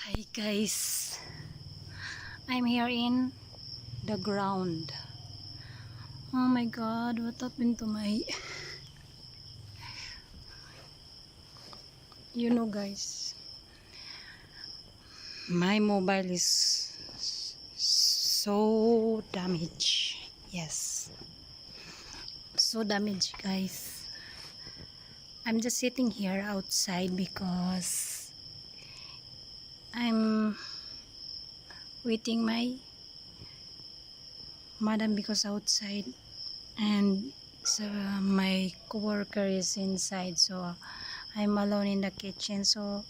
Hi guys, I'm here in the ground. Oh my god, what happened to my guys, my mobile is so damaged. Yes, so damaged guys. I'm just sitting here outside because I'm waiting my madam because outside, and so my coworker is inside, so I'm alone in the kitchen. So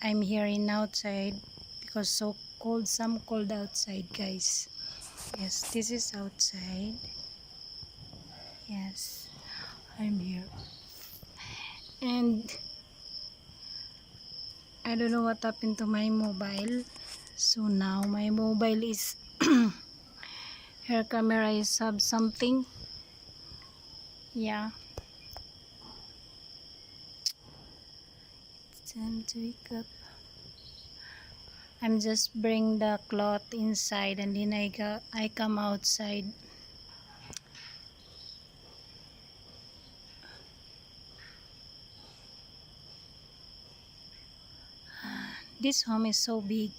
I'm here in outside because so cold, some cold outside guys. Yes, this is outside. Yes, I'm here, and I don't know what happened to my mobile. So now my mobile is her camera is have something. Yeah, it's time to wake up. I'm just bring the cloth inside, and then I come outside. This home is so big.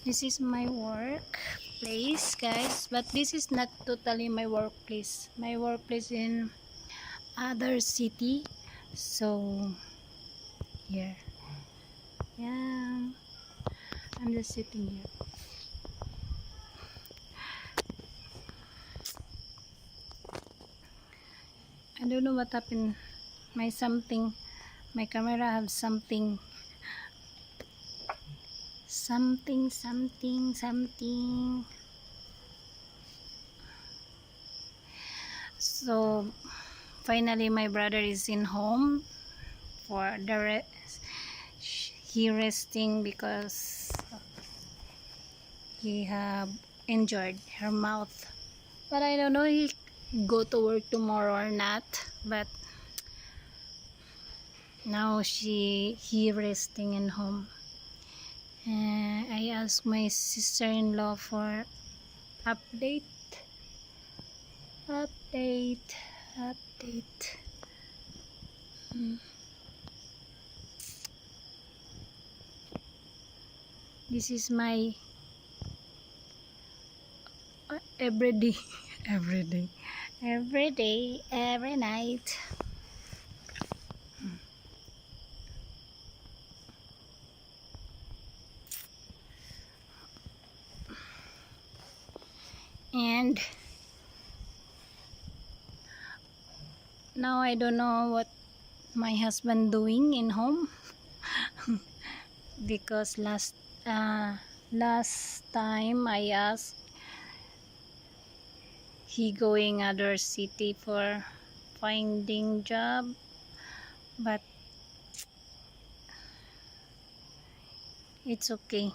This is my work place guys, but this is not totally my workplace. My workplace in other city. So here, yeah, I'm just sitting here. I don't know what happened. My camera have something, something. So finally my brother is in home for the rest. He resting because he have injured her mouth, but I don't know he go to work tomorrow or not. But now he resting in home. I asked my sister-in-law for update update update. This is my everyday every day every night. And now I don't know what my husband doing in home because last time I asked, he going other city for finding job, but it's okay.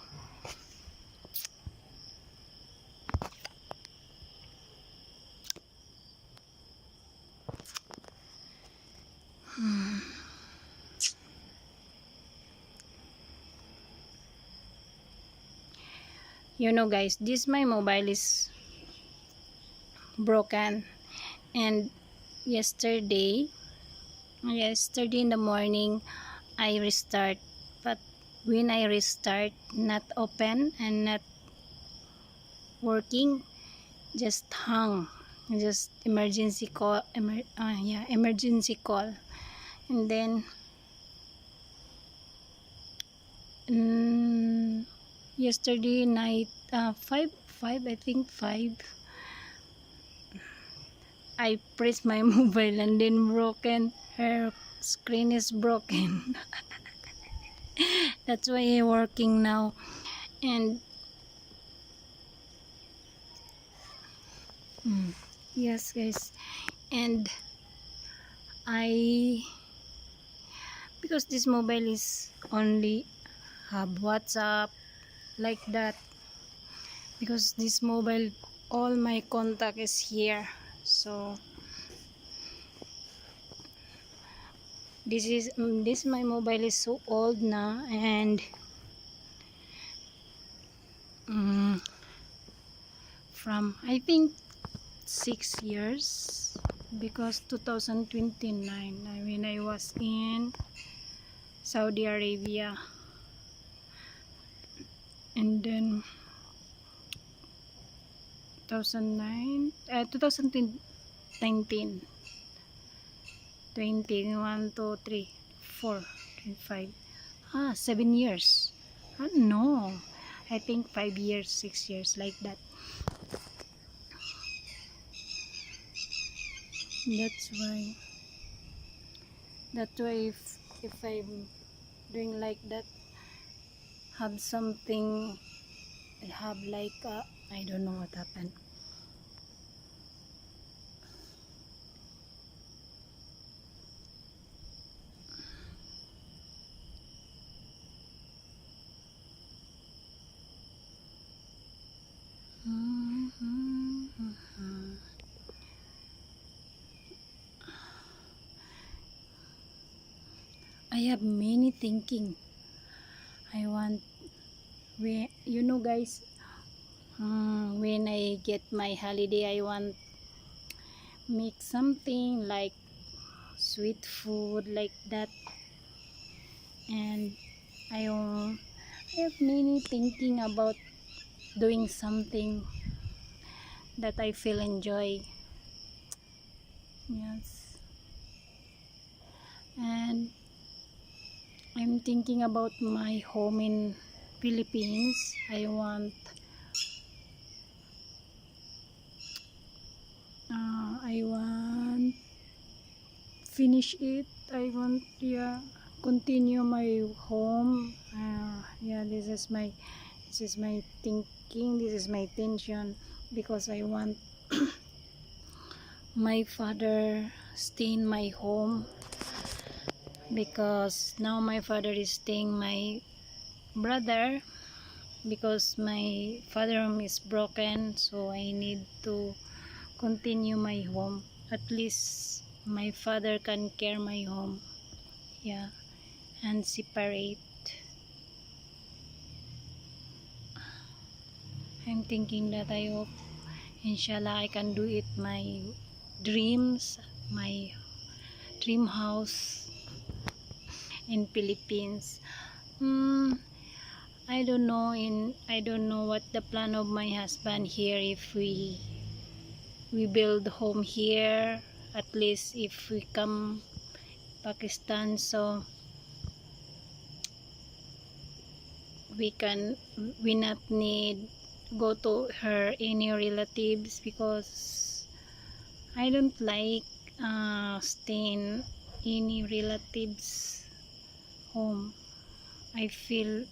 Guys, this my mobile is broken, and yesterday in the morning I restart, but when I restart, not open and not working, just hung, just emergency call, emergency call. And then yesterday night, 5 I think 5, I pressed my mobile and then broken, her screen is broken. That's why I'm working now. And yes guys, and because this mobile is only have WhatsApp like that, because this mobile all my contact is here. So This my mobile is so old now, and um, from I think 6 years, because 2029 when I was in Saudi Arabia, and then 2009 2019 21 2 3 4 5 7 years. No, I think 5 years, 6 years, like that. That's why if I'm doing like that, have something, have like I don't know what happened. I have many thinking. I want, guys, when I get my holiday, I want make something like sweet food like that, and I have many thinking about doing something that I feel enjoy. Yes, and I'm thinking about my home in Philippines. I want finish it. I want, yeah, continue my home. Yeah, this is my thinking, this is my intention, because I want my father stay in my home, because now my father is staying my brother, because my father home is broken, so I need to continue my home. At least my father can care my home, yeah, and separate. I'm thinking that I hope, inshallah, I can do it, my dreams, my dream house in Philippines. I don't know what the plan of my husband here, if we build home here, at least if we come Pakistan, so we not need go to her any relatives, because I don't like staying any relatives home. I feel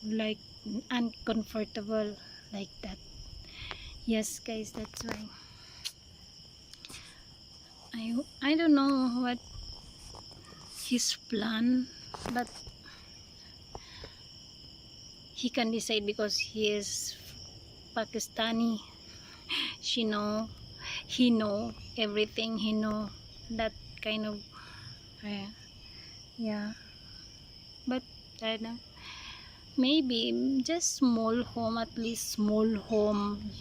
like uncomfortable like that. Yes, guys, that's why I don't know what his plan, but he can decide, because he is Pakistani. She know, he know everything. He know that kind of, uh, yeah. But I don't know. Maybe just small home, at least small home,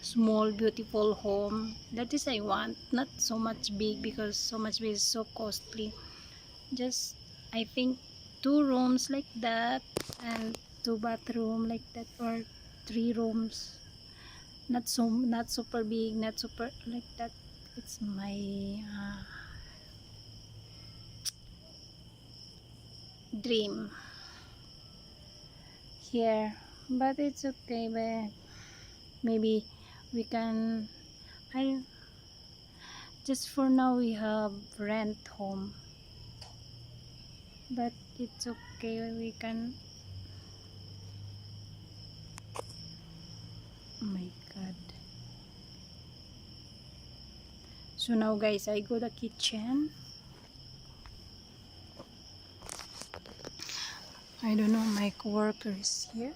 small beautiful home. That is I want. Not so much big, because so much big is so costly. Just, I think, 2 rooms like that, and 2 bathroom like that, or 3 rooms. Not super big, not super like that. It's my dream here, but it's okay. But maybe we can. I just for now we have rent home, but it's okay. We can. Oh my God. So now, guys, I go to the kitchen. I don't know, my coworker is here.